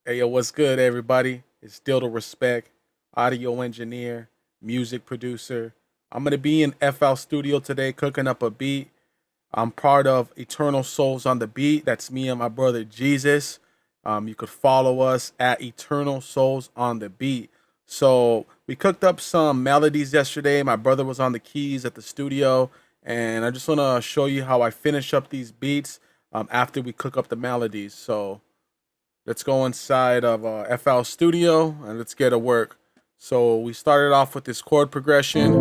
Hey, yo, what's good, everybody? It's still the respect, audio engineer, music producer. I'm gonna be in FL Studio today cooking up a beat. I'm part of Eternal Souls on the Beat. That's me and my brother Jesus. You could follow us at Eternal Souls on the Beat. So we cooked up some melodies yesterday. My brother was on the keys at the studio, and I just want to show you how I finish up these beats after we cook up the melodies. So let's go inside of FL Studio and let's get to work. So we started off with this chord progression,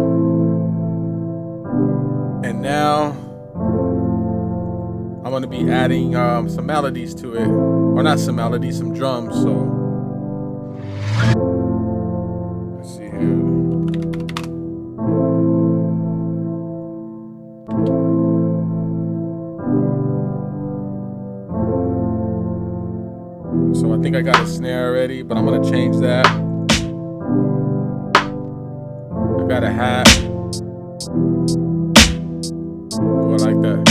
and now I'm going to be adding some melodies to it. Or not some melodies, some drums. So let's see here. So I think I got a snare already, but I'm going to change that. I got a hat. Oh, I like that.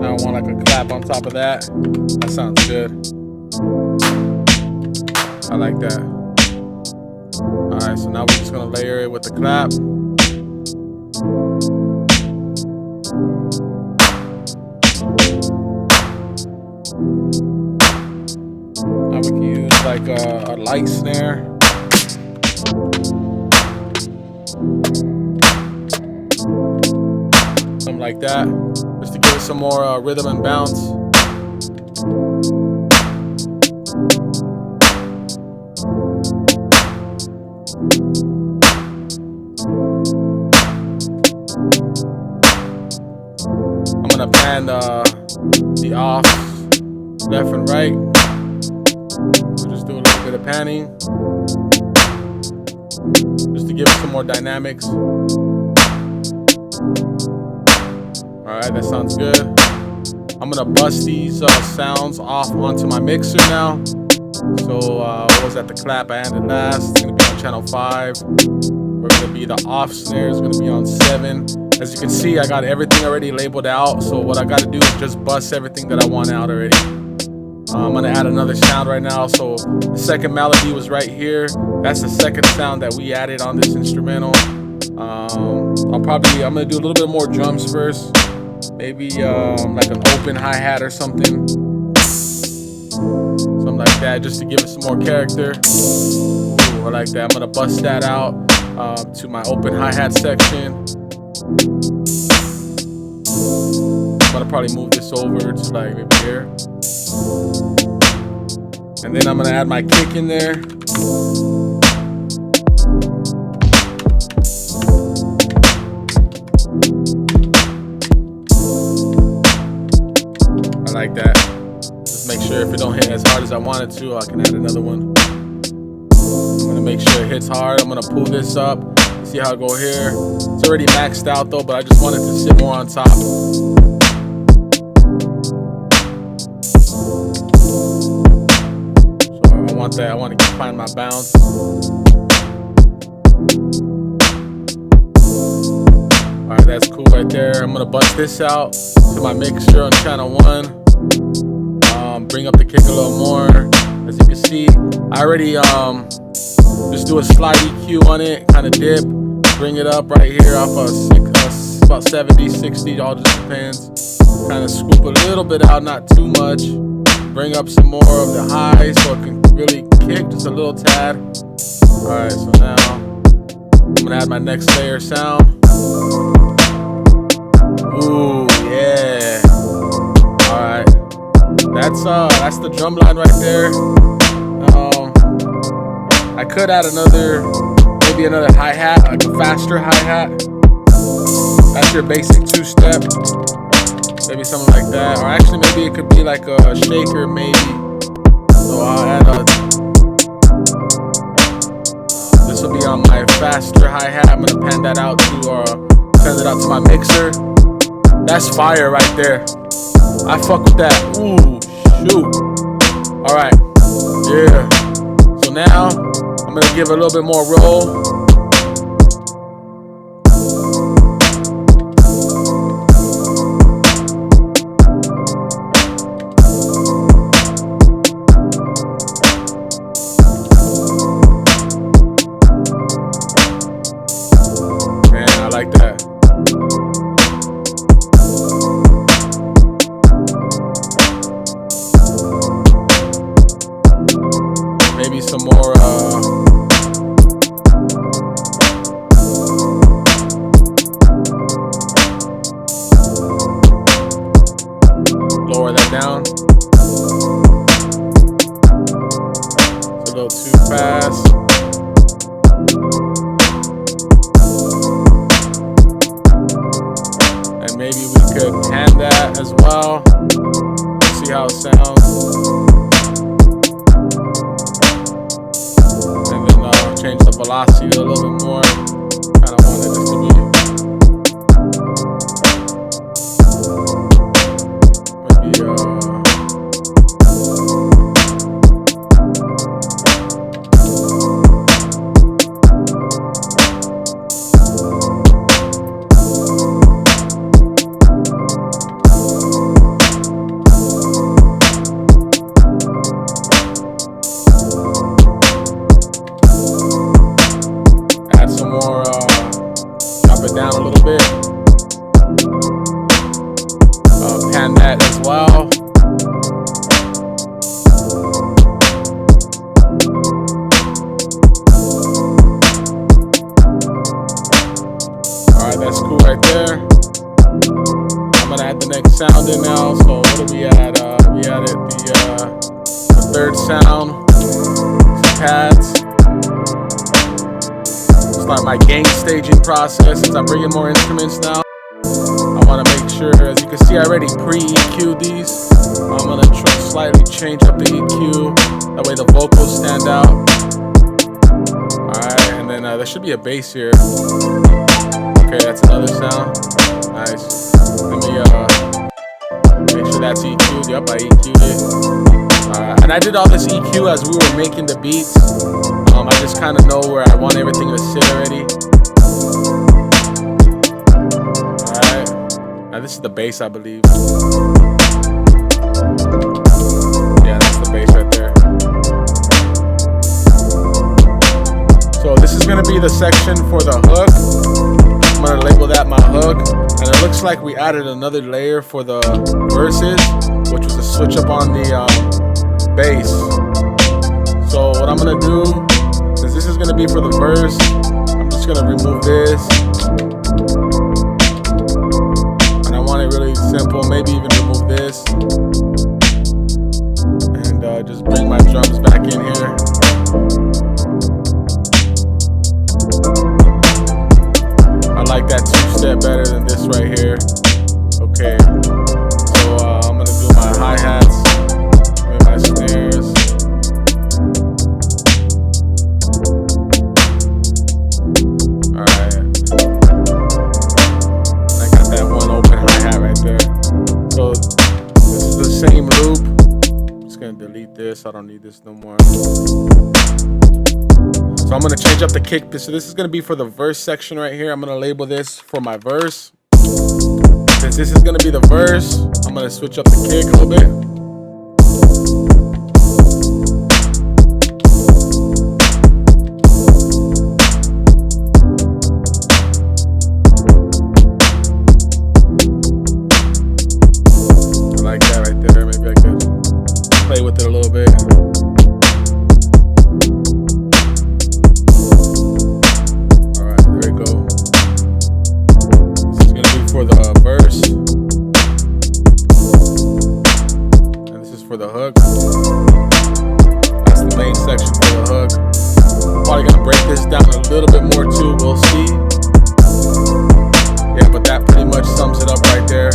Now I want like a clap on top of that. That sounds good. I like that. Alright, so now we're just gonna layer it with the clap. Now we can use like a light snare. Something like that. Just to give it some more rhythm and bounce. I'm gonna pan the offs left and right. So just do a little bit of panning, just to give it some more dynamics. Alright, that sounds good. I'm gonna bust these sounds off onto my mixer now. So what was that, the clap I added last? It's gonna be on channel 5. We're gonna be the off snare is gonna be on 7. As you can see, I got everything already labeled out. So what I gotta do is just bust everything that I want out already. I'm gonna add another sound right now. So the second melody was right here. That's the second sound that we added on this instrumental. I'm gonna do a little bit more drums first. Maybe like an open hi-hat or something. Something like that, just to give it some more character. Ooh, I like that. I'm gonna bust that out to my open hi-hat section. I'm gonna probably move this over to like maybe here. And then I'm gonna add my kick in there. Like that. Just make sure if it don't hit as hard as I want it to, I can add another one. I'm gonna make sure it hits hard. I'm gonna pull this up. See how it go here. It's already maxed out though, but I just want it to sit more on top. So I want that. I want to find my bounce. Alright, that's cool right there. I'm gonna bust this out to my mixture on channel 1. Bring up the kick a little more. As you can see, I already just do a slide EQ on it, kind of dip, bring it up right here off about 70, 60, all just depends. Kind of scoop a little bit out, not too much. Bring up some more of the high so it can really kick just a little tad. Alright, so now I'm gonna add my next layer sound. Ooh, yeah. Alright. That's the drum line right there. I could add maybe another hi-hat, like a faster hi-hat. That's your basic 2-step. Maybe something like that. Or actually maybe it could be like a shaker maybe. So I'll add this will be on my faster hi-hat. I'm gonna pan that out send it out to my mixer. That's fire right there. I fuck with that. Ooh, shoot. Alright. Yeah. So now I'm gonna give it a little bit more roll. It's a little too fast. And maybe we could pan that as well. See how it sounds. And then change the velocity a little bit more. Kind of wanted this to be add some more, drop it down a little bit. Pan that as well. Alright, that's cool right there. I'm gonna add the next sound in now. So what do we add? We added the third sound. Some pads. Start my gain staging process since I'm bringing more instruments now. I want to make sure, as you can see, I already pre-EQ'd these. I'm going to slightly change up the EQ. That way the vocals stand out. Alright, and then there should be a bass here. Okay, that's another sound. Nice. Let me make sure that's EQ'd. Yep, I EQ'd it. And I did all this EQ as we were making the beats. I just kind of know where I want everything to sit already. Alright. Now this is the bass, I believe. Yeah, that's the bass right there. So this is going to be the section for the hook. I'm going to label that my hook. And it looks like we added another layer for the verses, which was a switch up on the bass. So what I'm going to do, since this is going to be for the verse, I'm just going to remove this. And I want it really simple, maybe even remove this. And just bring my drums back in here. I like that two-step better than this right here. Okay, so I'm going to do my hi-hats, maybe my snares. Same loop. I'm just gonna delete this. I don't need this no more. So I'm gonna change up the kick. So this is gonna be for the verse section right here. I'm gonna label this for my verse. Since this is gonna be the verse, I'm gonna switch up the kick a little bit. Play with it a little bit. Alright, there we go. This is going to be for the verse. And this is for the hook. That's the main section for the hook. Probably going to break this down a little bit more too, we'll see. Yeah, but that pretty much sums it up right there.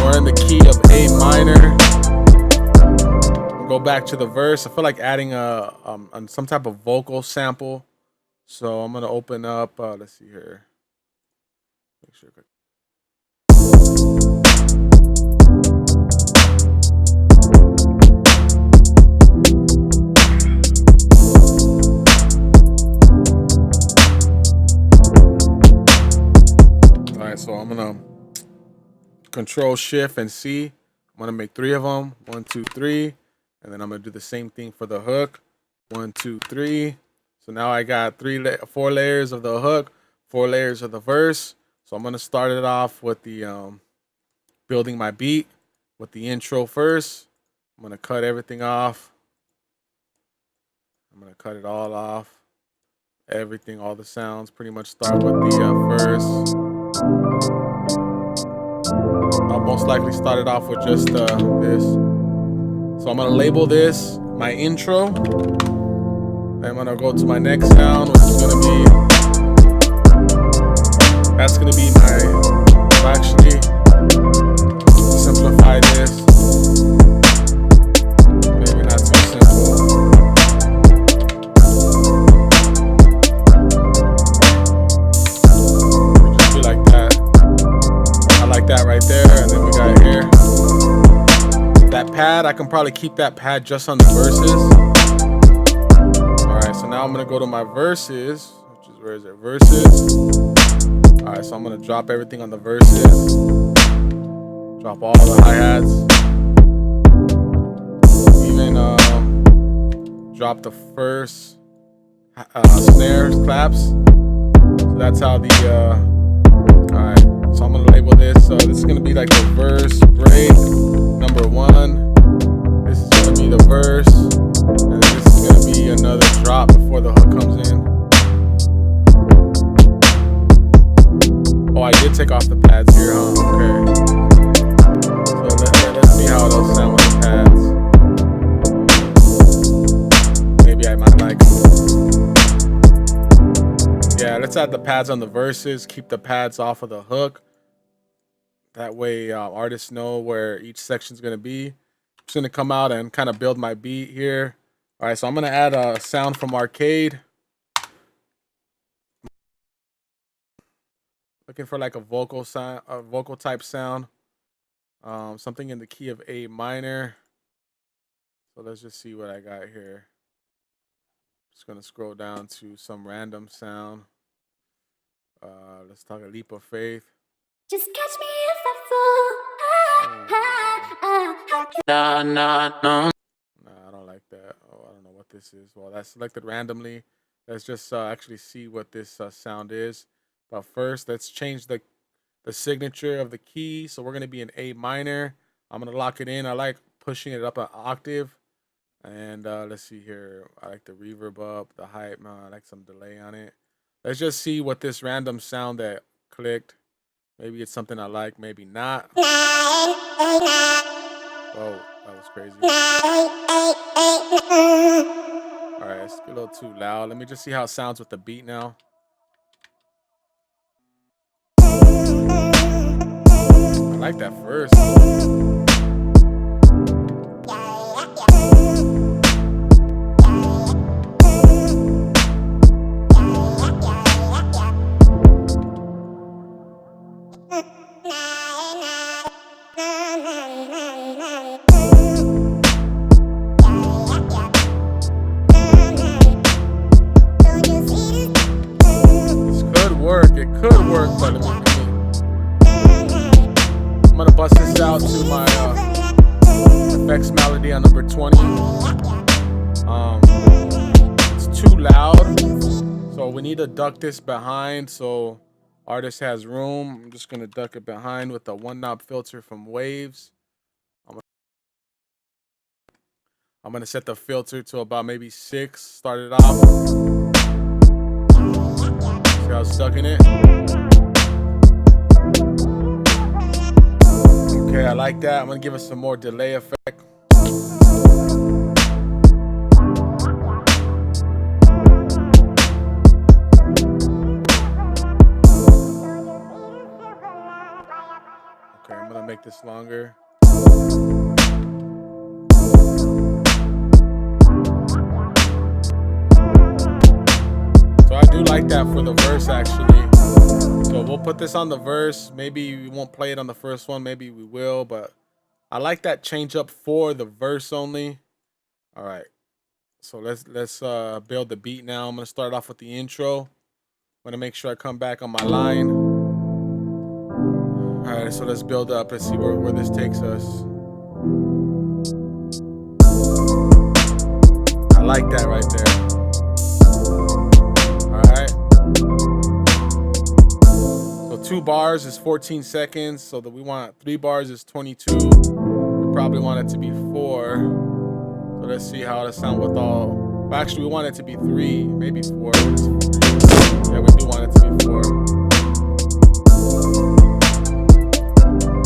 We're in the key of A minor. We'll go back to the verse. I feel like adding some type of vocal sample. So I'm gonna open up. Let's see here. Make sure. All right, so I'm gonna Control Shift and C. I'm gonna make 3 of them. 1, 2, 3, and then I'm gonna do the same thing for the hook. 1, 2, 3. So now I got 4 layers of the hook, 4 layers of the verse. So I'm gonna start it off with the building my beat with the intro first. I'm gonna cut everything off. I'm gonna cut it all off. Everything, all the sounds, pretty much start with the verse. Most most likely started off with just this. So I'm gonna label this my intro. I'm gonna go to my next sound, which is gonna be, that's gonna be my, actually simplify this. Maybe not too simple. Just be like that. I like that right there, and then we got here. That pad, I can probably keep that pad just on the verses. Alright, so now I'm gonna go to my verses, which is, where is it? Verses. Alright, so I'm gonna drop everything on the verses. Drop all the hi-hats. Even drop the first snares, claps. So that's how the alright, so I'm gonna label this. So this is gonna be like the verse break number 1. This is gonna be the verse, and then this is gonna be another drop before the hook comes in. Oh, I did take off the pads here, huh? Okay. So let's see how those sound with the pads. Maybe I might like them. Yeah, let's add the pads on the verses. Keep the pads off of the hook. That way artists know where each section's gonna be. I'm just gonna come out and kind of build my beat here. All right, so I'm gonna add a sound from Arcade. Looking for like a vocal sound, a vocal type sound. Something in the key of A minor. So let's just see what I got here. Just gonna scroll down to some random sound. Let's talk a leap of faith. Just catch me if I fall. Nah, I don't like that. Oh, I don't know what this is. Well, that's selected randomly. Let's just actually see what this sound is. But first, let's change the signature of the key. So we're gonna be in A minor. I'm gonna lock it in. I like pushing it up an octave. And let's see here. I like the reverb up, the hype. I like some delay on it. Let's just see what this random sound that clicked. Maybe it's something I like, maybe not. Oh, that was crazy. All right, it's a little too loud. Let me just see how it sounds with the beat now. I like that first. It could work, but I'm gonna bust this out to my effects melody on number 20. It's too loud, so we need to duck this behind so artist has room. I'm just gonna duck it behind with the 1-knob filter from Waves. I'm gonna set the filter to about maybe 6. Start it off. See how it's stuck in it? Okay, I like that. I'm gonna give it some more delay effect. Okay, I'm gonna make this longer. So I do like that for the verse, actually. So we'll put this on the verse. Maybe we won't play it on the first one. Maybe we will, but I like that change up for the verse only. All right. So let's build the beat now. I'm gonna start off with the intro. I'm gonna make sure I come back on my line. All right. So let's build up. Let's see where this takes us. I like that right there. All right. So 2 bars is 14 seconds. So that we want 3 bars is 22. We probably want it to be 4. So let's see how it sounds with all. Well, actually, we want it to be 3, maybe 4. Yeah, we do want it to be 4.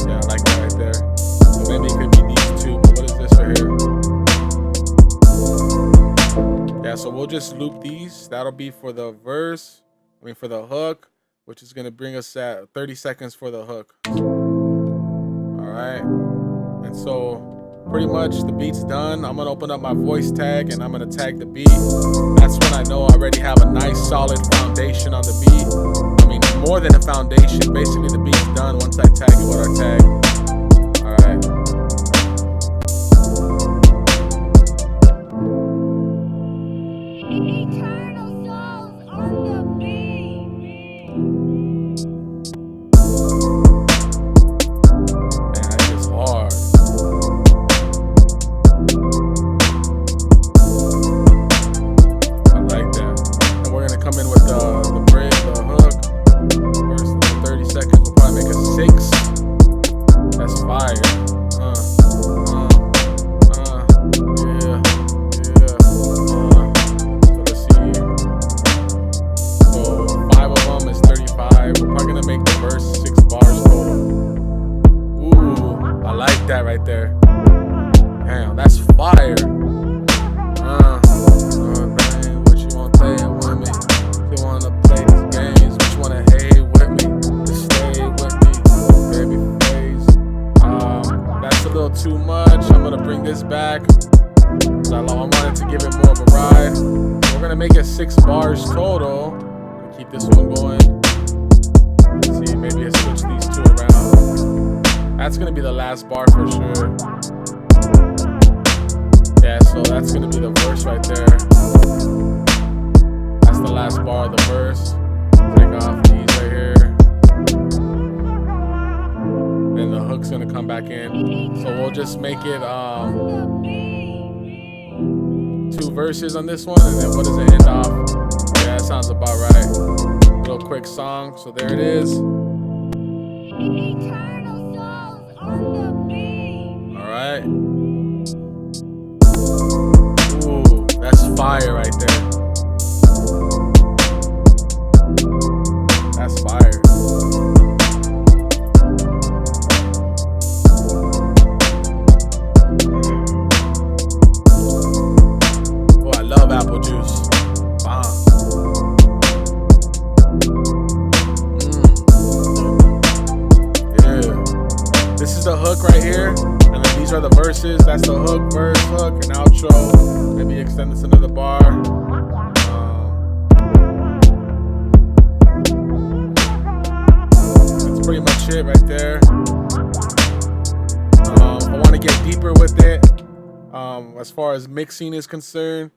Yeah, I like that right there. so we'll just loop these. That'll be for the verse, for the hook, which is gonna bring us at 30 seconds for the hook. All right, and so pretty much the beat's done. I'm gonna open up my voice tag and I'm gonna tag the beat. That's when I know I already have a nice solid foundation on the beat. More than a foundation. Basically the beat's done once I tag it with our tag. All right. Eternal souls on the beat. Man, that's just hard. I like that. And we're gonna come in with the bridge, the hook. First 30 seconds, we'll probably make a 6. That's fire. Yeah. So let's see. So 5 of them is 35. We're probably gonna make the verse 6 bars total. Ooh, I like that right there. Damn, that's fire. What you wanna play with me? You wanna play these games? What you wanna hate with me? Just stay with me, baby face. That's a little too much. I'm gonna bring this back. I wanted to give it more of a ride. We're gonna make it 6 bars total. Keep this one going. Let's see, maybe I switch these 2 around. That's gonna be the last bar for sure. Yeah, so that's gonna be the verse right there. That's the last bar of the verse. Take off these right here. Then the hook's gonna come back in. So we'll just make it 2 verses on this one, and then what does it end off? Yeah, that sounds about right. Little quick song. So there it is. Eternal souls on the beat. All right. Ooh, that's fire right there. That's fire. Oh, I love apple juice. Yeah. This is the hook right here. And then these are the verses. That's the hook, verse, hook, and outro. Maybe extend this another bar. That's pretty much it right there. If I want to get deeper with it, as far as mixing is concerned,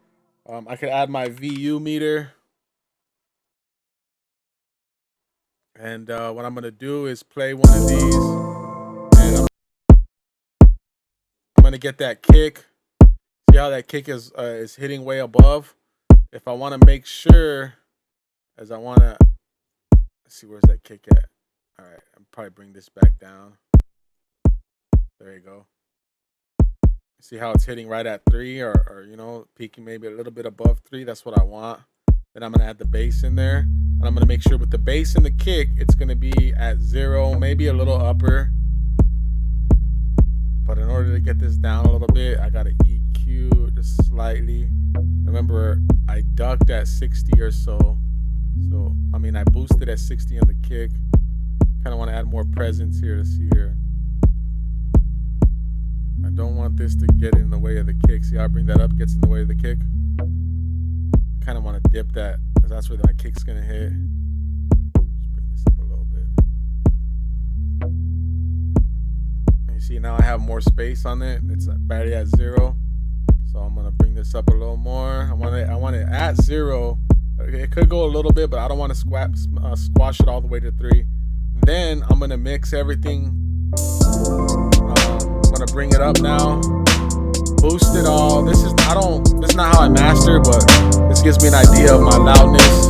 I could add my VU meter. And what I'm going to do is play one of these. And I'm going to get that kick. See how that kick is hitting way above? If I want to make sure, let's see, where's that kick at? All right, I'll probably bring this back down. There you go. See how it's hitting right at 3 or peaking maybe a little bit above 3. That's what I want. Then I'm going to add the bass in there. And I'm going to make sure with the bass and the kick, it's going to be at 0, maybe a little upper. But in order to get this down a little bit, I got to EQ just slightly. Remember, I ducked at 60 or so. I boosted at 60 on the kick. Kind of want to add more presence here to see here. I don't want this to get in the way of the kick. See how I bring that up, gets in the way of the kick? Kind of want to dip that, because that's where my kick's going to hit. Just bring this up a little bit. And you see now I have more space on it. It's barely at 0. So I'm going to bring this up a little more. I want it at 0. It could go a little bit, but I don't want to squash it all the way to 3. Then I'm going to mix everything. I'm going to bring it up now. Boost it all. This is not how I master, but this gives me an idea of my loudness.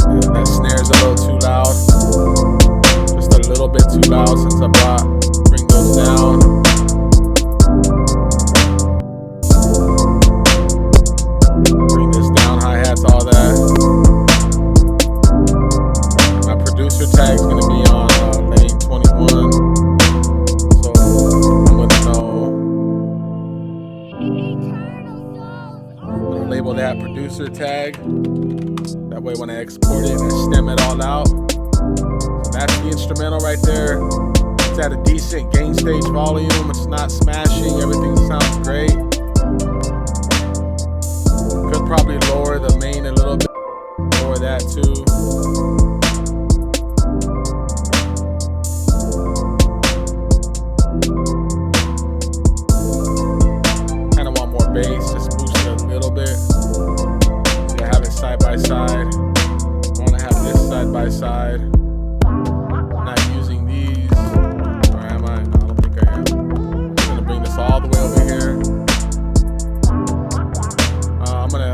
And that snare's a little too loud. Just a little bit too loud since I bring those down. Bring this down, hi-hats, all that. And my producer tag's gonna be on lane 21. So I'm gonna know master tag. That way when I export it, I stem it all out. So that's the instrumental right there. It's at a decent gain stage volume. It's not smashing. Everything sounds great. Could probably lower the main a little bit. Lower that too. Kind of want more bass. Just boost it a little bit. So I have it side by side. I want to have this side by side. Not using these. Or am I? No, I don't think I am. I'm just gonna bring this all the way over here. I'm gonna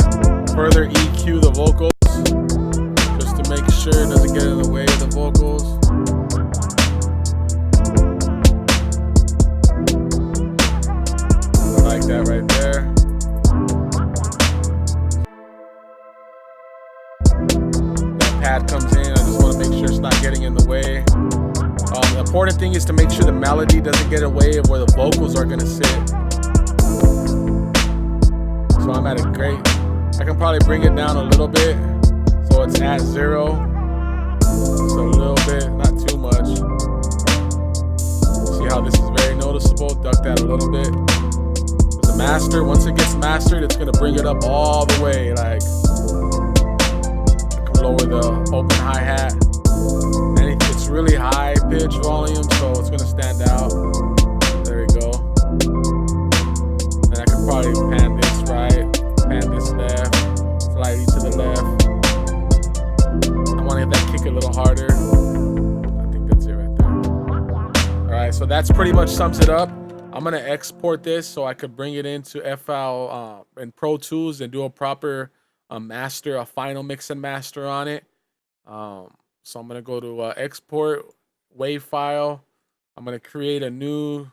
further EQ the vocals just to make sure it doesn't get in the way of the vocals. I like that right there. That pad comes in. I just want to make sure it's not getting in the way. The important thing is to make sure the melody doesn't get in the way of where the vocals are going to sit. So I'm at a great, I can probably bring it down a little bit so it's at 0. So a little bit, not too much. See how this is very noticeable? Duck that a little bit. The master, once it gets mastered, it's going to bring it up all the way. Like, I can lower the open hi-hat. And it's really high pitch volume, so it's going to stand out. There we go. And I can probably pan this right, pan this left, slightly to the left. I want to hit that kick a little harder. I think that's it right there. All right, so that's pretty much sums it up. I'm going to export this so I could bring it into FL and Pro Tools and do a proper master, a final mix and master on it. So I'm going to go to export wave file. I'm going to create a new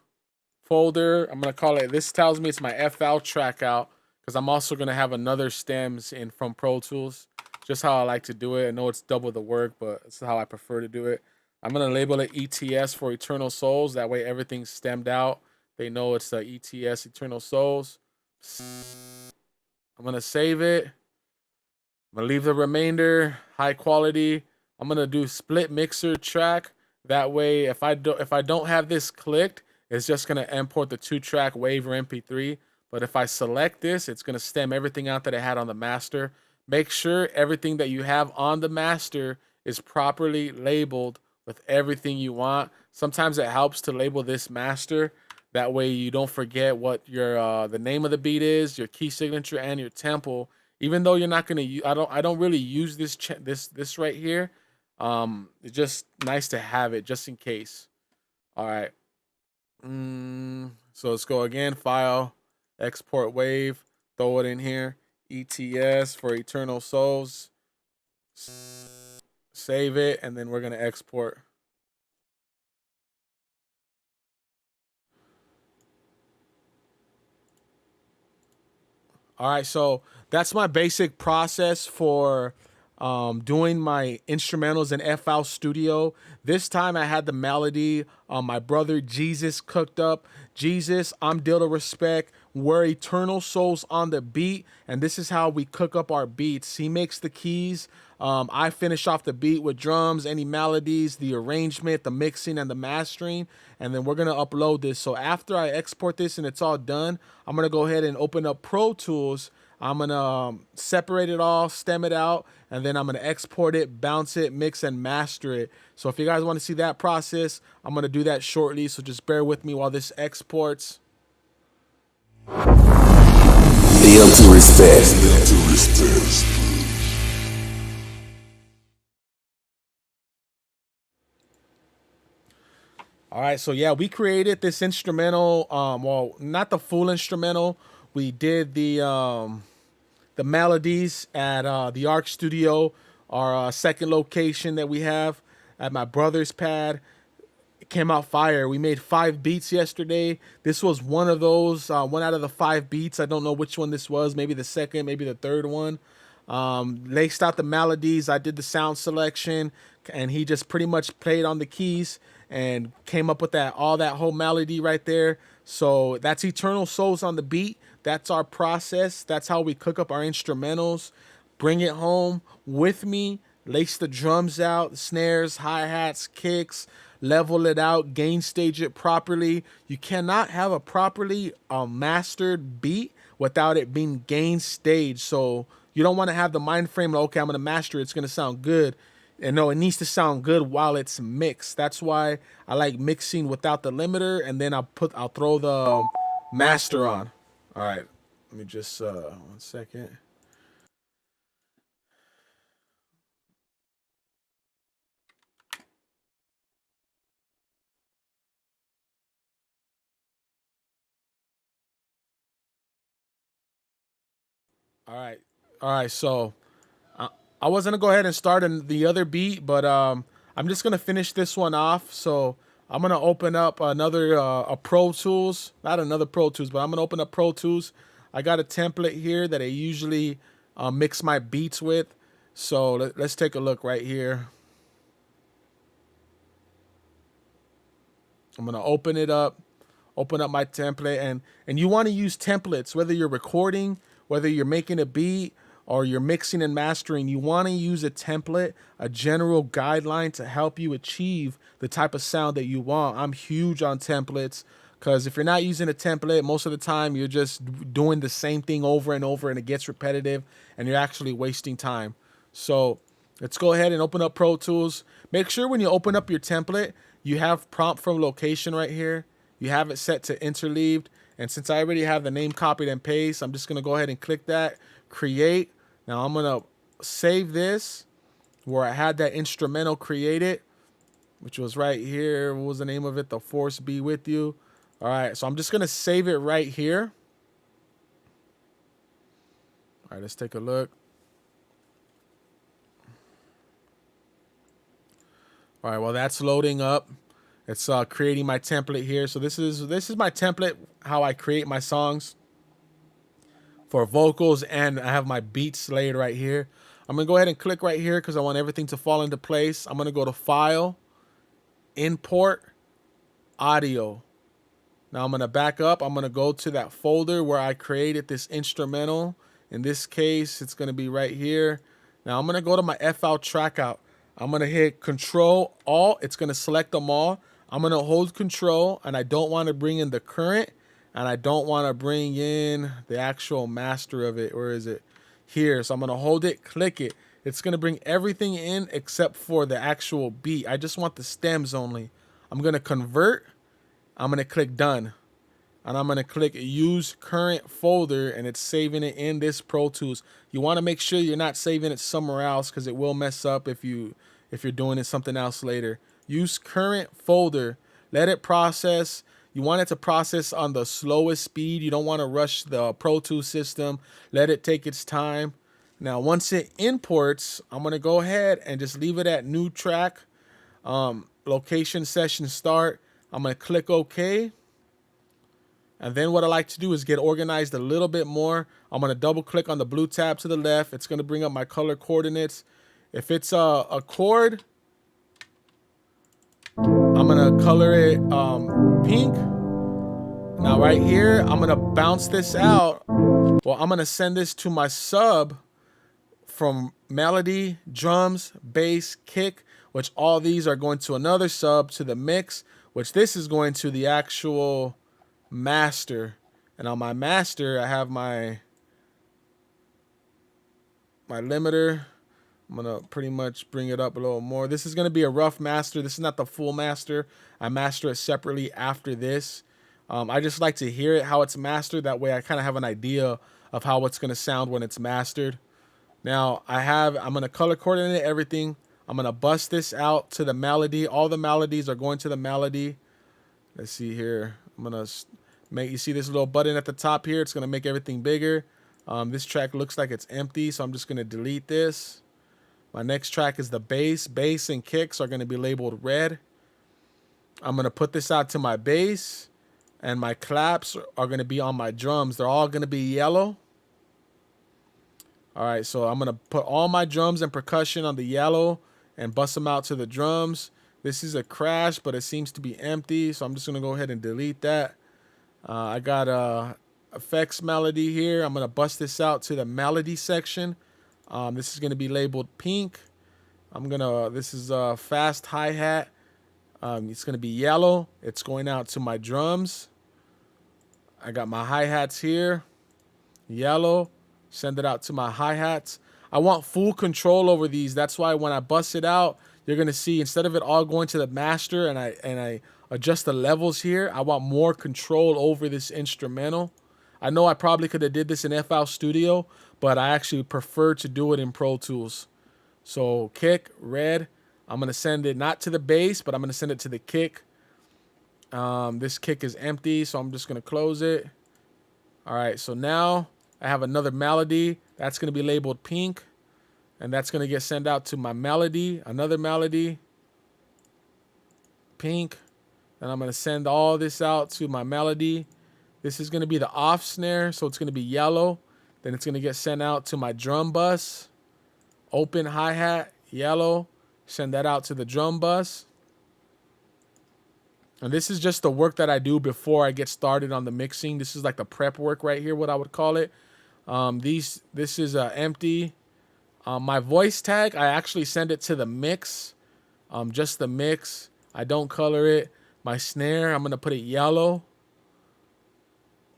folder. I'm going to call it, this tells me it's my FL track out, because I'm also going to have another stems in from Pro Tools. Just how I like to do it. I know it's double the work, but it's how I prefer to do it. I'm going to label it ETS for Eternal Souls. That way everything's stemmed out. They know it's the ETS, Eternal Souls. I'm going to save it. I'm going to leave the remainder high quality. I'm going to do split mixer track. That way, if I don't have this clicked, it's just going to import the 2-track wave or MP3. But if I select this, it's going to stem everything out that it had on the master. Make sure everything that you have on the master is properly labeled with everything you want. Sometimes it helps to label this master. That way you don't forget what your the name of the beat is, your key signature, and your tempo. Even though you're not going to, I don't really use this right here. It's just nice to have it just in case. All right. So let's go again. File, export wave, throw it in here. ETS for Eternal Souls. Save it, and then we're gonna export. All right, so that's my basic process for doing my instrumentals in FL Studio. This time I had the melody. My brother Jesus cooked up. Jesus, I'm Deal to Respect. We're Eternal Souls on the beat, and this is how we cook up our beats. He makes the keys. I finish off the beat with drums, any melodies, the arrangement, the mixing, and the mastering, and then we're gonna upload this. So after I export this and it's all done, I'm gonna go ahead and open up Pro Tools. I'm gonna separate it all, stem it out, and then I'm gonna export it, bounce it, mix, and master it. So if you guys want to see that process, I'm gonna do that shortly. So just bear with me while this exports. Deal to respect. All right, so yeah, we created this instrumental. Well, not the full instrumental. We did the melodies at the Arc Studio, our second location that we have at my brother's pad. It came out fire. We made 5 beats yesterday. This was one of those, one out of the 5 beats. I don't know which one this was. Maybe the second, maybe the third one. Laced out the melodies. I did the sound selection, and he just pretty much played on the keys and came up with that whole melody right there. So that's Eternal Souls on the beat. That's our process. That's how we cook up our instrumentals. Bring it home with me. Lace the drums out, snares, hi-hats, kicks, level it out, gain stage it properly. You cannot have a properly mastered beat without it being gain stage. So you don't want to have the mind frame like, okay, I'm going to master it. It's going to sound good. And no, it needs to sound good while it's mixed. That's why I like mixing without the limiter, and then I'll throw the master on. All right, let me just 1 second. All right. So I was gonna go ahead and start in the other beat, but I'm just gonna finish this one off. So I'm gonna open up another a Pro Tools, not another Pro Tools, but I'm gonna open up Pro Tools. I got a template here that I usually mix my beats with. So let's take a look right here. I'm gonna open it up, open up my template, and you want to use templates whether you're recording, whether you're making a beat, or you're mixing and mastering. You want to use a template, a general guideline to help you achieve the type of sound that you want. I'm huge on templates because if you're not using a template, most of the time you're just doing the same thing over and over and it gets repetitive and you're actually wasting time. So let's go ahead and open up Pro Tools. Make sure when you open up your template, you have prompt from location right here. You have it set to interleaved. And since I already have the name copied and paste, I'm just going to go ahead and click that, create. Now I'm going to save this where I had that instrumental created, which was right here. What was the name of it? The Force Be With You. All right, so I'm just going to save it right here. All right, let's take a look. All right, well, that's loading up. It's creating my template here. So this is my template, how I create my songs for vocals, and I have my beats laid right here. I'm going to go ahead and click right here because I want everything to fall into place. I'm going to go to File, Import, Audio. Now I'm going to back up. I'm going to go to that folder where I created this instrumental. In this case, it's going to be right here. Now I'm going to go to my FL track out. I'm going to hit Control Alt. It's going to select them all. I'm going to hold Control, and I don't want to bring in the current, and I don't want to bring in the actual master of it. Where is it? Here. So I'm going to hold it, click it. It's going to bring everything in except for the actual beat. I just want the stems only. I'm going to convert. I'm going to click Done. And I'm going to click Use Current Folder, and it's saving it in this Pro Tools. You want to make sure you're not saving it somewhere else because it will mess up if you're doing it something else later. Use Current Folder. Let it process. You want it to process on the slowest speed. You don't want to rush the Pro Tools system. Let it take its time. Now, once it imports, I'm going to go ahead and just leave it at New Track, Location Session Start. I'm going to click OK. And then what I like to do is get organized a little bit more. I'm going to double click on the blue tab to the left. It's going to bring up my color coordinates. If it's a chord, I'm going to color it pink. Now right here, I'm going to bounce this out. Well, I'm going to send this to my sub from melody, drums, bass, kick, which all these are going to another sub to the mix, which this is going to the actual master. And on my master, I have my limiter. I'm gonna pretty much bring it up a little more. This is gonna be a rough master. This is not the full master. I master it separately after this. I just like to hear it how it's mastered. That way I kind of have an idea of how it's gonna sound when it's mastered. Now I'm gonna color coordinate everything. I'm gonna bust this out to the melody. All the melodies are going to the melody. Let's see here. I'm gonna you see this little button at the top here. It's gonna make everything bigger. This track looks like it's empty, so I'm just gonna delete this. My next track is the bass. Bass and kicks are gonna be labeled red. I'm gonna put this out to my bass, and my claps are gonna be on my drums. They're all gonna be yellow. All right, so I'm gonna put all my drums and percussion on the yellow, and bust them out to the drums. This is a crash, but it seems to be empty, so I'm just gonna go ahead and delete that. I got a effects melody here. I'm gonna bust this out to the melody section. This is gonna be labeled pink. This is a fast hi-hat. It's gonna be yellow. It's going out to my drums. I got my hi-hats here, yellow. Send it out to my hi-hats. I want full control over these. That's why when I bust it out, you're gonna see instead of it all going to the master and I adjust the levels here, I want more control over this instrumental. I know I probably could have did this in FL Studio, but I actually prefer to do it in Pro Tools. So kick, red. I'm gonna send it not to the bass, but I'm gonna send it to the kick. This kick is empty, so I'm just gonna close it. All right, so now I have another melody. That's gonna be labeled pink, and that's gonna get sent out to my melody, another melody, pink. And I'm gonna send all this out to my melody. This is gonna be the off snare, so it's gonna be yellow. Then it's gonna get sent out to my drum bus, open hi-hat, yellow. Send that out to the drum bus. And this is just the work that I do before I get started on the mixing. This is like the prep work right here, what I would call it. This is empty. My voice tag, I actually send it to the mix, just the mix. I don't color it. My snare, I'm gonna put it yellow.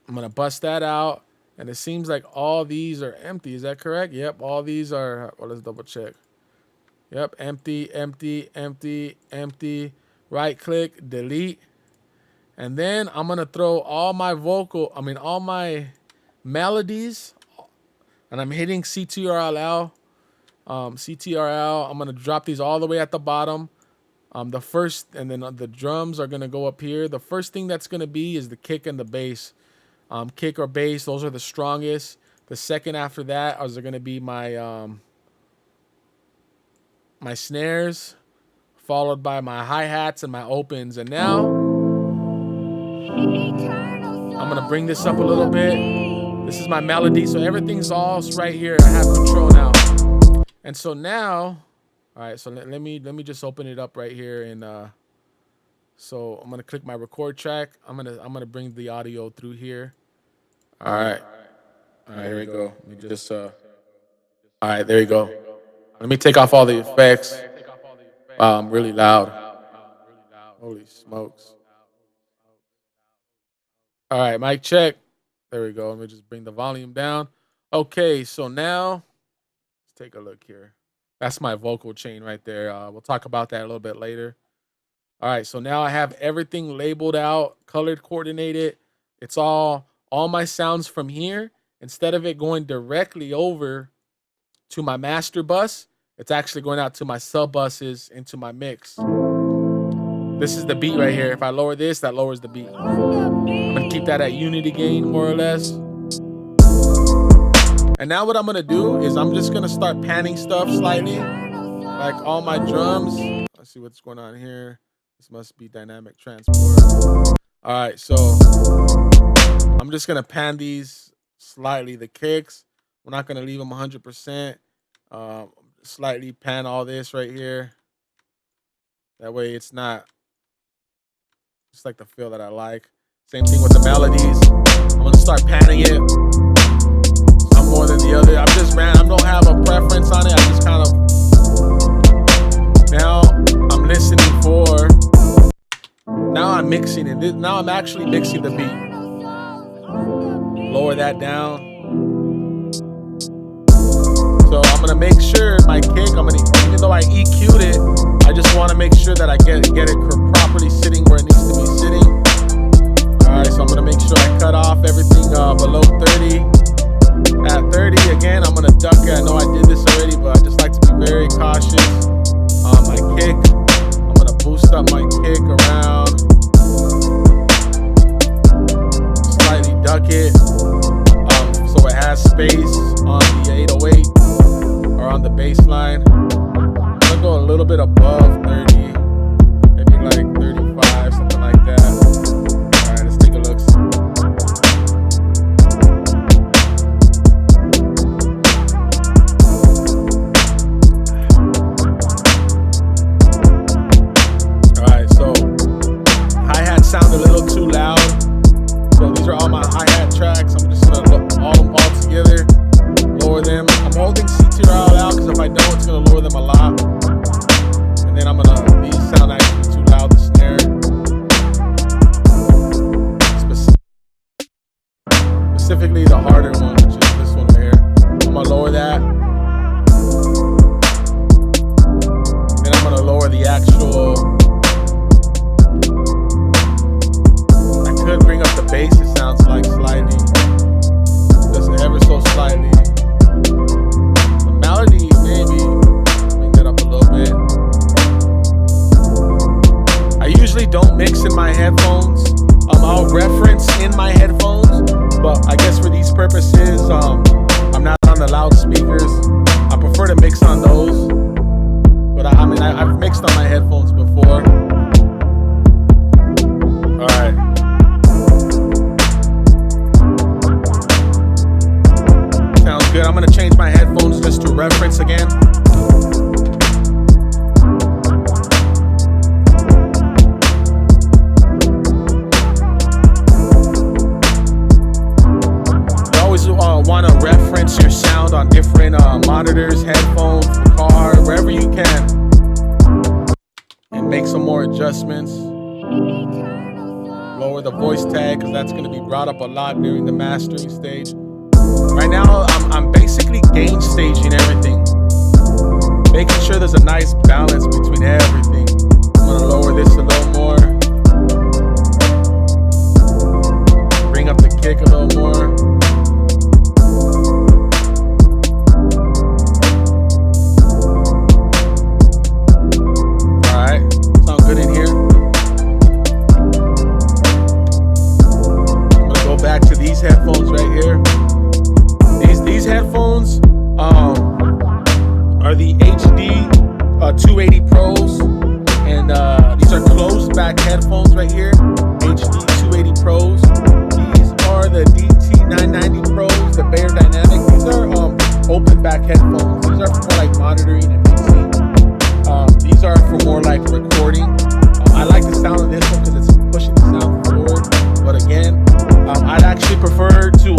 I'm gonna bust that out, and it seems like all these are empty. Is that correct? Yep, all these are. Well, let's double check. Yep, empty, empty, empty, empty. Right click, delete, and then I'm gonna throw all my all my melodies, and I'm hitting CTRL. CTRL. I'm gonna drop these all the way at the bottom. The first, and then the drums are gonna go up here. The first thing that's gonna be is the kick and the bass. Kick or bass, those are the strongest. The second after that are gonna be my my snares, followed by my hi-hats and my opens. And now I'm gonna bring this up a little bit. This is my melody, so everything's all right here. I have control now. And so now, all right, so let me just open it up right here. And so I'm gonna click my record track. I'm gonna bring the audio through here. All right, here we go. Let me just all right, there you go. Let me take off all the effects. Wow, I'm really loud. Holy smokes. All right, mic check. There we go. Let me just bring the volume down. Okay, so now let's take a look here. That's my vocal chain right there. We'll talk about that a little bit later. All right, so now I have everything labeled out, colored coordinated. It's all my sounds from here. Instead of it going directly over to my master bus, it's actually going out to my sub buses into my mix. This is the beat right here. If I lower this, that lowers the beat. I'm gonna keep that at unity gain, more or less. And now what I'm gonna do is I'm just gonna start panning stuff slightly, like all my drums. Let's see what's going on here. This must be dynamic transport. All right, so I'm just gonna pan these slightly. The kicks, we're not gonna leave them 100%. Slightly pan all this right here. That way it's not just like the feel that I like. Same thing with the melodies. I'm gonna start panning it. Some more than the other. I don't have a preference on it. I just kind of, now I'm listening for, now I'm mixing it. Now I'm actually mixing the beat. Lower that down. So I'm gonna make sure my kick, even though I EQ'd it, I just wanna make sure that I get it properly sitting where it needs to be sitting. All right, so I'm gonna make sure I cut off everything below 30. At 30, again, I'm gonna duck it. I know I did this already, but I just like to be very cautious on my kick. I'm gonna boost up my kick around, slightly duck it, so it has space on the 808 or on the bass line. I'm gonna go a little bit above 30, maybe like 35. usually don't mix in my headphones. I'll reference in my headphones, but I guess for these purposes, I'm not on the loudspeakers. I prefer to mix on those, but I've mixed on my headphones before. All right. Sounds good. I'm gonna change my headphones just to reference again. Want to reference your sound on different monitors, headphones, the car, wherever you can, and make some more adjustments. Lower the voice tag because that's going to be brought up a lot during the mastering stage. Right now, I'm basically gain staging everything, making sure there's a nice balance between everything. I'm going to lower this a little more, bring up the kick a little more. Good in here. I'm gonna go back to these headphones right here. These headphones are the HD 280 Pros, and these are closed back headphones right here. HD 280 Pros. These are the DT 990 Pros, the Bear Dynamic. These are open back headphones. These are for more like monitoring and mixing. These are for more like recording. I like the sound of this one because it's pushing the sound forward. But again, I'd actually prefer to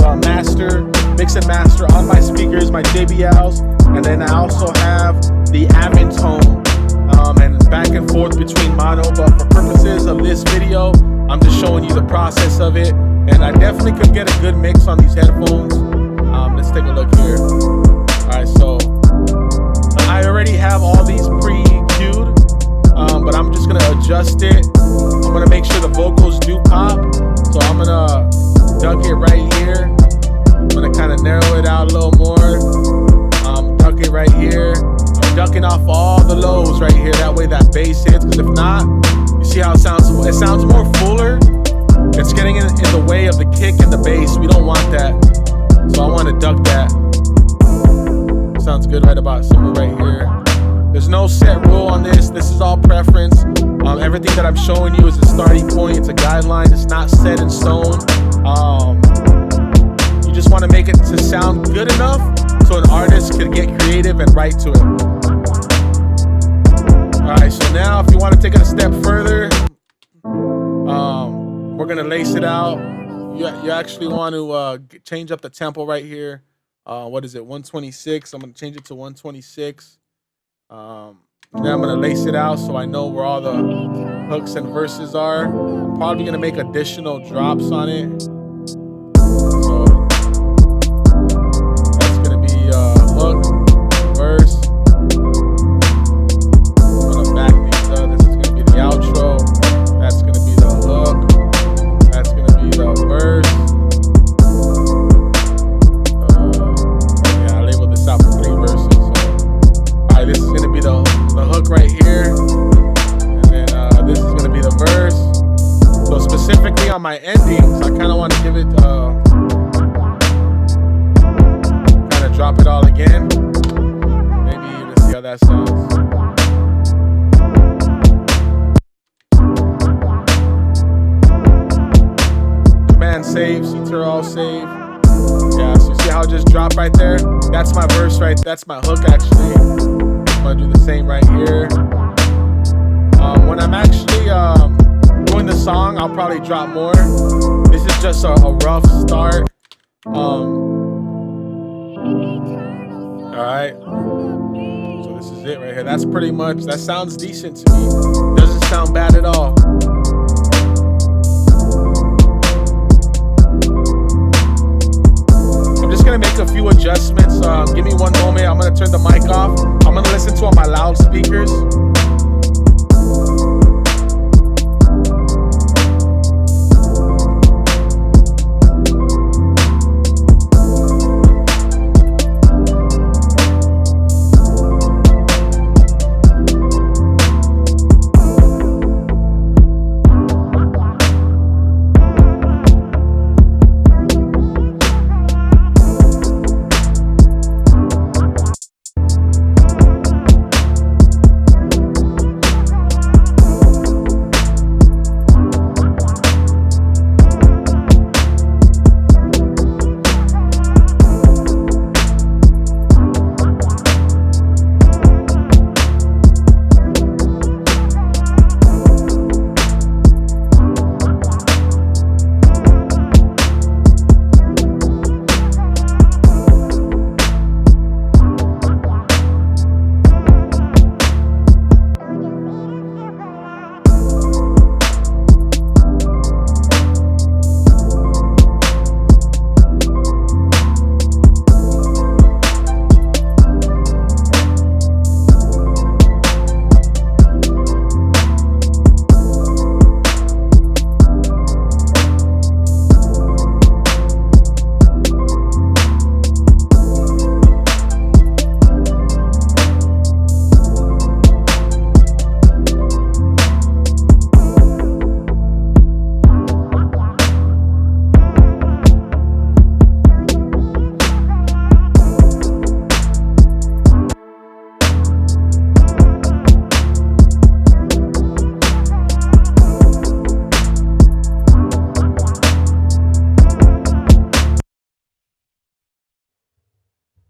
mix and master on my speakers, my JBLs, and then I also have the Aventone, and back and forth between mono. But for purposes of this video, I'm just showing you the process of it, and I definitely could get a good mix on these headphones. Let's take a look here. All right, so I already have all these pre-cued, but I'm just gonna adjust it. I'm gonna make sure the vocals do pop. So I'm gonna duck it right here. I'm gonna kind of narrow it out a little more. Duck it right here. I'm ducking off all the lows right here. That way that bass hits, because if not, you see how it sounds? It sounds more fuller. It's getting in the way of the kick and the bass. We don't want that. So I want to duck that. Sounds good right about somewhere right here. There's no set rule on this. This is all preference. Everything that I'm showing you is a starting point. It's a guideline. It's not set in stone. You just want to make it to sound good enough so an artist can get creative and write to it. All right, so now if you want to take it a step further, we're going to lace it out. You actually want to change up the tempo right here. What is it, 126? I'm going to change it to 126. Then I'm going to lace it out so I know where all the hooks and verses are. I'm probably going to make additional drops on it. So that's going to be hook, verse. I'm going to back these up. This is going to be the outro. That's going to be the hook. That's going to be the verse. I labeled this out for 3 verses. So, all right, this is going to be the hook right here, and then this is going to be the verse. So specifically on my endings, I kind of want to give it, kind of drop it all again. Maybe let's see how that sounds. Command save, Ctrl save. Yeah, so you see how it just dropped right there? That's my verse right. That's my hook actually. I'm gonna do the same right here. When I'm actually doing the song, I'll probably drop more. This is just a rough start. Alright. So this is it right here. That's pretty much, that sounds decent to me. Doesn't sound bad at all. I'm just gonna make a few adjustments. Give me one moment. I'm gonna turn the mic off. I'm gonna listen to all my loudspeakers.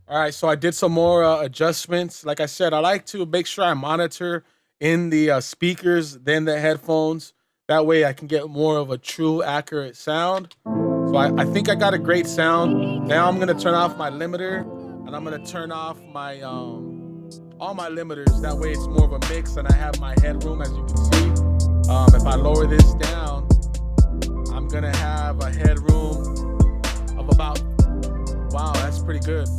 All right, so I did some more adjustments. Like I said, I like to make sure I monitor in the speakers than the headphones. That way I can get more of a true, accurate sound. So I think I got a great sound. Now I'm gonna turn off my limiter and I'm gonna turn off my all my limiters. That way it's more of a mix and I have my headroom, as you can see. If I lower this down, I'm gonna have a headroom of about, wow, that's pretty good.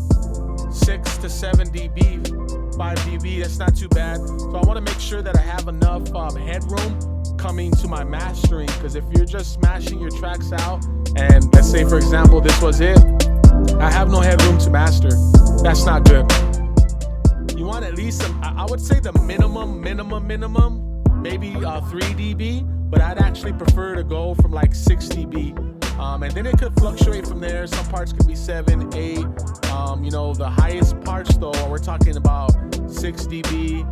6 to 7 dB, 5 dB, that's not too bad. So I wanna make sure that I have enough headroom coming to my mastering, because if you're just smashing your tracks out, and let's say for example, this was it, I have no headroom to master. That's not good. You want at least, I would say the minimum, maybe 3 dB, but I'd actually prefer to go from like 6 dB. And then it could fluctuate from there. Some parts could be 7, 8. You know, the highest parts though, we're talking about 6 dB.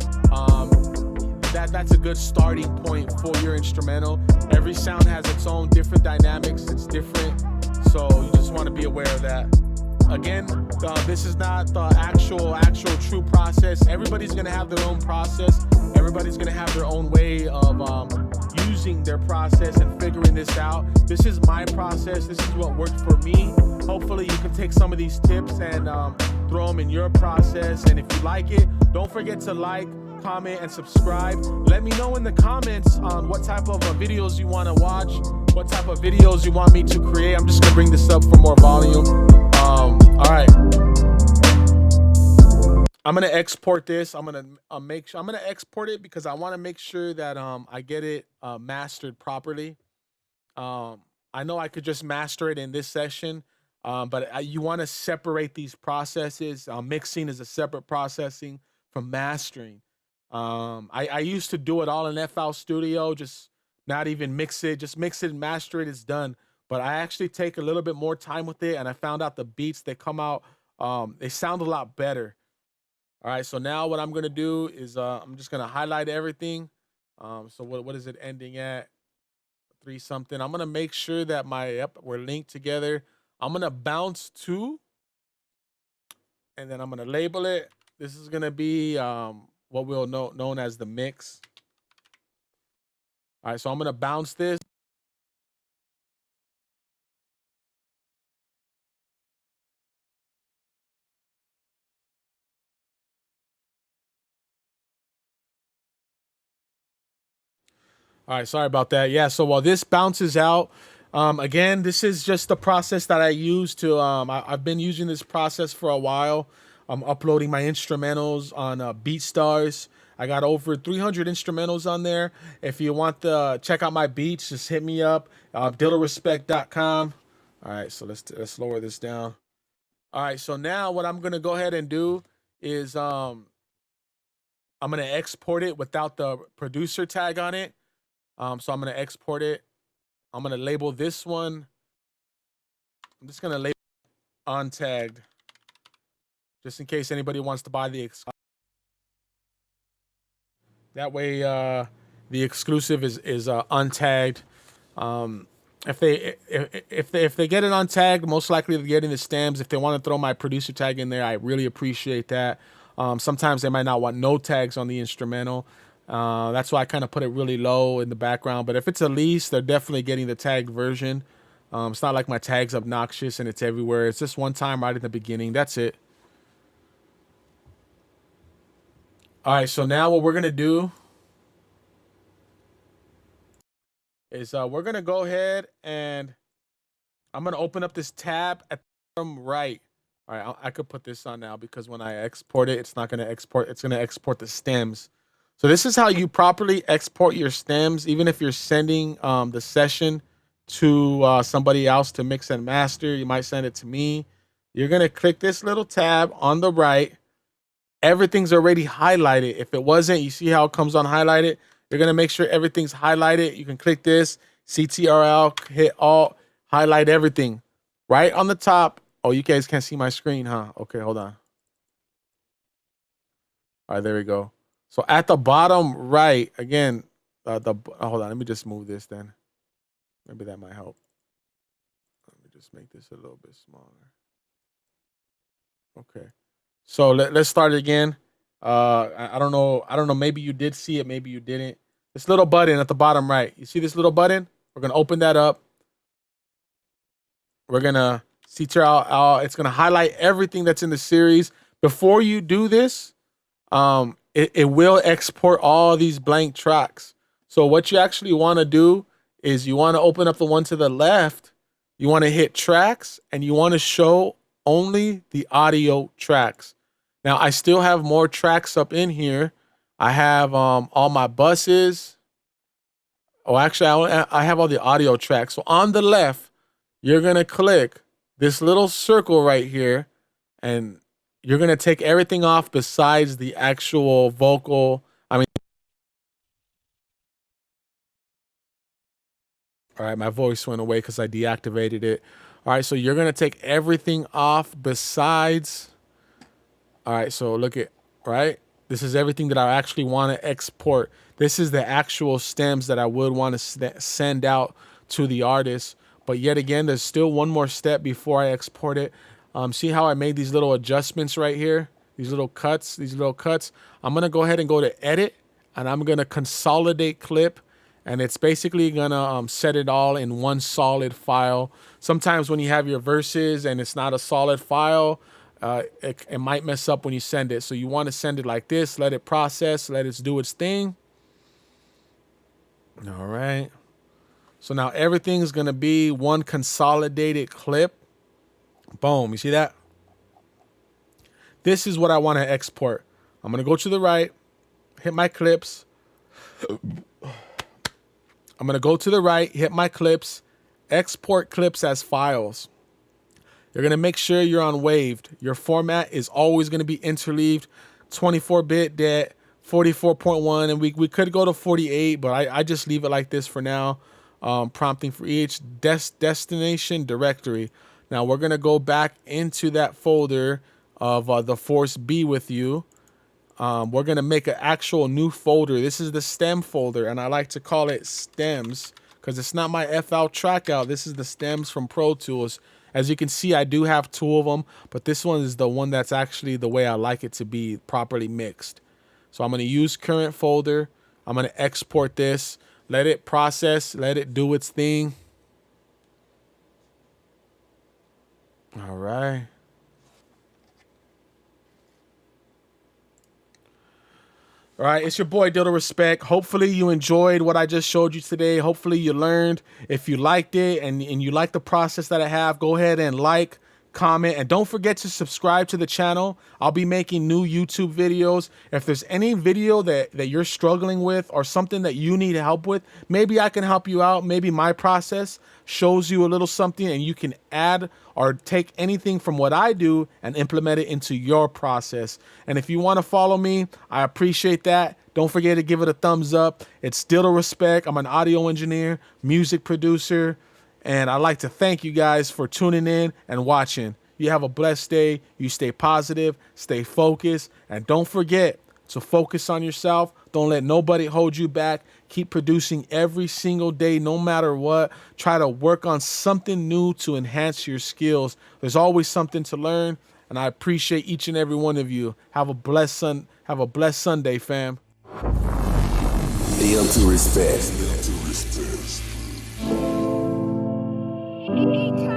That's a good starting point for your instrumental. Every sound has its own different dynamics. It's different, so you just want to be aware of that. Again, this is not the actual true process. Everybody's gonna have their own process. Everybody's gonna have their own way of using their process and figuring this out. This is my process. This is what worked for me. Hopefully you can take some of these tips and throw them in your process. And if you like it, don't forget to like, comment, and subscribe. Let me know in the comments on what type of videos you want to watch, what type of videos you want me to create. I'm just gonna bring this up for more volume. All right, I'm gonna export this. I'm gonna I'm gonna export it because I want to make sure that I get it mastered properly. I know I could just master it in this session, but you want to separate these processes. Mixing is a separate processing from mastering. I used to do it all in FL Studio, just not even mix it, just mix it and master it, it's done. But I actually take a little bit more time with it, and I found out the beats that come out, they sound a lot better. All right, so now what I'm gonna do is I'm just gonna highlight everything. So what is it ending at? 3 something. I'm gonna make sure that we're linked together. I'm gonna bounce to, and then I'm gonna label it. This is gonna be what we'll know known as the mix. All right, so I'm gonna bounce this. All right, sorry about that. Yeah, so while this bounces out, again, this is just the process that I use to. I've been using this process for a while. I'm uploading my instrumentals on BeatStars. I got over 300 instrumentals on there. If you want to check out my beats, just hit me up. Dealerrespect.com. All right, so let's lower this down. All right, so now what I'm gonna go ahead and do is I'm gonna export it without the producer tag on it. So I'm gonna export it. I'm gonna label this one. I'm just gonna label untagged, just in case anybody wants to buy the that way the exclusive is untagged. If they get it untagged, most likely they're getting the stems. If they want to throw my producer tag in there, I really appreciate that. Sometimes they might not want no tags on the instrumental. That's why I kind of put it really low in the background. But if it's a lease, they're definitely getting the tagged version. It's not like my tag's obnoxious and it's everywhere. It's just one time right at the beginning. That's it. All right, so now what we're going to do is we're going to go ahead and I'm going to open up this tab at the bottom right. All right, I could put this on now because when I export it, it's not going to export. It's going to export the stems. So this is how you properly export your stems, even if you're sending the session to somebody else to mix and master. You might send it to me. You're going to click this little tab on the right. Everything's already highlighted. If it wasn't, you see how it comes on highlighted? You're going to make sure everything's highlighted. You can click this, CTRL, hit Alt, highlight everything. Right on the top. Oh, you guys can't see my screen, huh? Okay, hold on. All right, there we go. So at the bottom right, again, hold on, let me just move this then. Maybe that might help. Let me just make this a little bit smaller. Okay. So let's start it again. I don't know. I don't know. Maybe you did see it. Maybe you didn't. This little button at the bottom right. You see this little button? We're gonna open that up. We're gonna see it's gonna highlight everything that's in the series. Before you do this, it will export all these blank tracks. So what you actually want to do is you want to open up the one to the left. You want to hit tracks and you want to show only the audio tracks. Now I still have more tracks up in here. I have all my buses. Oh, actually, I have all the audio tracks. So on the left, you're gonna click this little circle right here, and you're gonna take everything off besides the actual vocal. I mean, all right, my voice went away because I deactivated it. All right, so you're gonna take everything off besides. All right, so look at right. This is everything that I actually want to export. This is the actual stems that I would want to send out to the artist. But yet again, there's still one more step before I export it. See how I made these little adjustments right here? These little cuts, I'm gonna go ahead and go to edit, and I'm gonna consolidate clip, and it's basically gonna set it all in one solid file. Sometimes when you have your verses and it's not a solid file, it might mess up when you send it. So you want to send it like this, let it process, let it do its thing. All right. So now everything's going to be one consolidated clip. Boom. You see that? This is what I want to export. I'm going to go to the right, hit my clips. I'm going to go to the right, hit my clips, export clips as files. You're going to make sure you're on waved. Your format is always going to be interleaved, 24-bit det, 44.1, and we could go to 48, but I just leave it like this for now. Prompting for each destination directory. Now we're going to go back into that folder of the Force B with you. We're going to make an actual new folder. This is the stem folder, and I like to call it stems because it's not my FL trackout. This is the stems from Pro Tools. As you can see, I do have two of them, but this one is the one that's actually the way I like it to be properly mixed. So I'm going to use current folder. I'm going to export this, let it process, let it do its thing. All right. All right, it's your boy Dildo Respect. Hopefully you enjoyed what I just showed you today. Hopefully you learned. If you liked it and you like the process that I have, go ahead and like, comment, and don't forget to subscribe to the channel. I'll be making new YouTube videos. If there's any video that you're struggling with or something that you need help with, maybe I can help you out. Maybe my process shows you a little something and you can add or take anything from what I do and implement it into your process. And if you want to follow me, I appreciate that. Don't forget to give it a thumbs up. It's Dildo Respect. I'm an audio engineer, music producer, and I'd like to thank you guys for tuning in and watching. You have a blessed day. You stay positive, stay focused, and don't forget to focus on yourself. Don't let nobody hold you back. Keep producing every single day, no matter what. Try to work on something new to enhance your skills. There's always something to learn, and I appreciate each and every one of you. Have a blessed Sunday, fam. Deal to respect. Anytime.